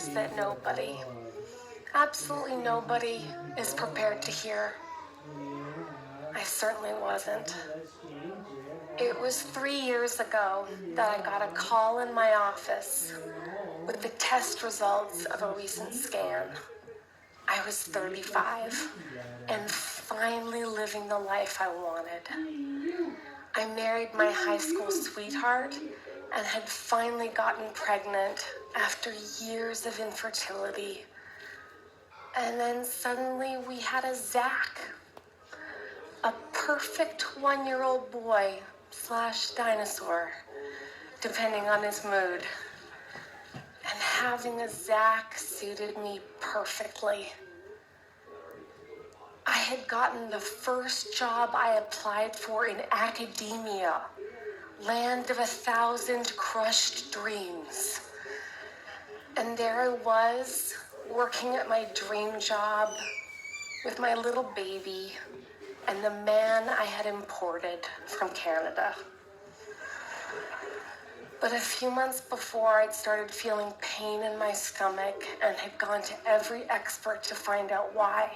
news that nobody, absolutely nobody, is prepared to hear. I certainly wasn't. It was 3 years ago that I got a call in my office with the test results of a recent scan. I was 35 and finally living the life I wanted. I married my high school sweetheart and had finally gotten pregnant after years of infertility. And then suddenly we had a Zach, a perfect 1-year-old boy / dinosaur, depending on his mood. And having a Zach suited me perfectly. I had gotten the first job I applied for in academia, land of 1,000 crushed dreams. And there I was, working at my dream job with my little baby and the man I had imported from Canada. But a few months before, I'd started feeling pain in my stomach and had gone to every expert to find out why.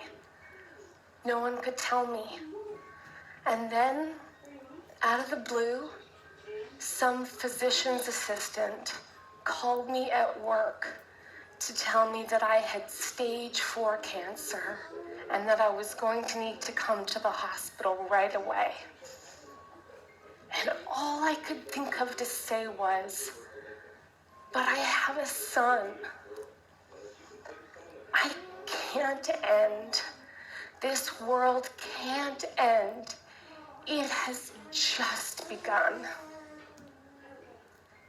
No one could tell me. And then, out of the blue, some physician's assistant called me at work to tell me that I had stage 4 cancer and that I was going to need to come to the hospital right away. And all I could think of to say was, but I have a son. I can't end. This world can't end. It has just begun.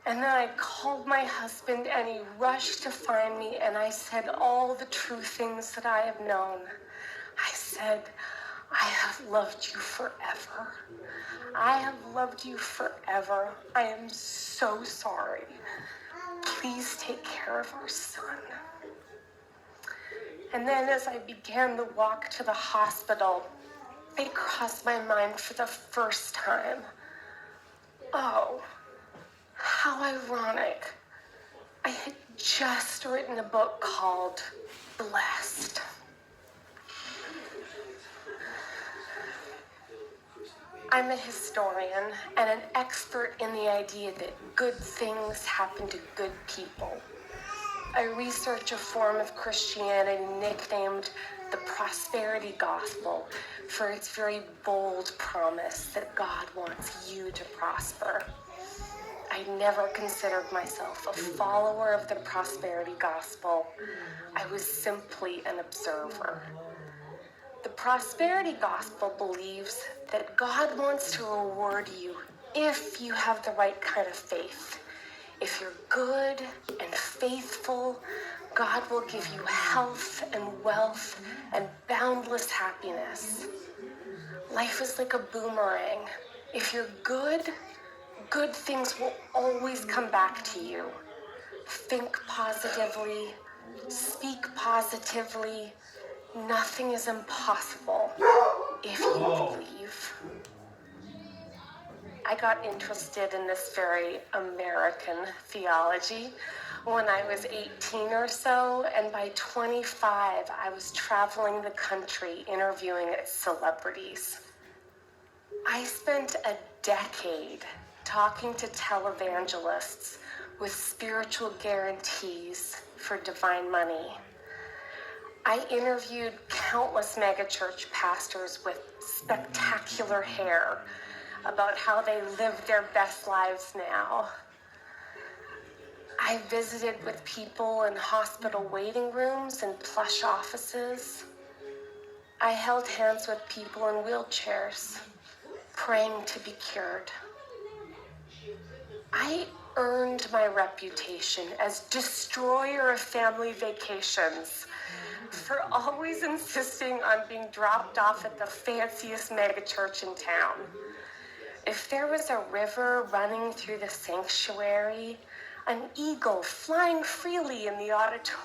And then I called my husband and he rushed to find me and I said all the true things that I have known. I said, I have loved you forever. I have loved you forever. I am so sorry. Please take care of our son. And then as I began the walk to the hospital, it crossed my mind for the first time. Oh, how ironic. I had just written a book called Blessed. I'm a historian and an expert in the idea that good things happen to good people. I research a form of Christianity nicknamed the prosperity gospel for its very bold promise that God wants you to prosper. I never considered myself a follower of the prosperity gospel. I was simply an observer. The prosperity gospel believes that God wants to reward you if you have the right kind of faith. If you're good and faithful, God will give you health and wealth and boundless happiness. Life is like a boomerang. If you're good, good things will always come back to you. Think positively, speak positively. Nothing is impossible if you believe. I got interested in this very American theology when I was 18 or so, and by 25, I was traveling the country interviewing celebrities. I spent a decade talking to televangelists with spiritual guarantees for divine money. I interviewed countless megachurch pastors with spectacular hair about how they live their best lives now. I visited with people in hospital waiting rooms and plush offices. I held hands with people in wheelchairs, praying to be cured. I earned my reputation as destroyer of family vacations for always insisting on being dropped off at the fanciest megachurch in town. If there was a river running through the sanctuary, an eagle flying freely in the auditorium,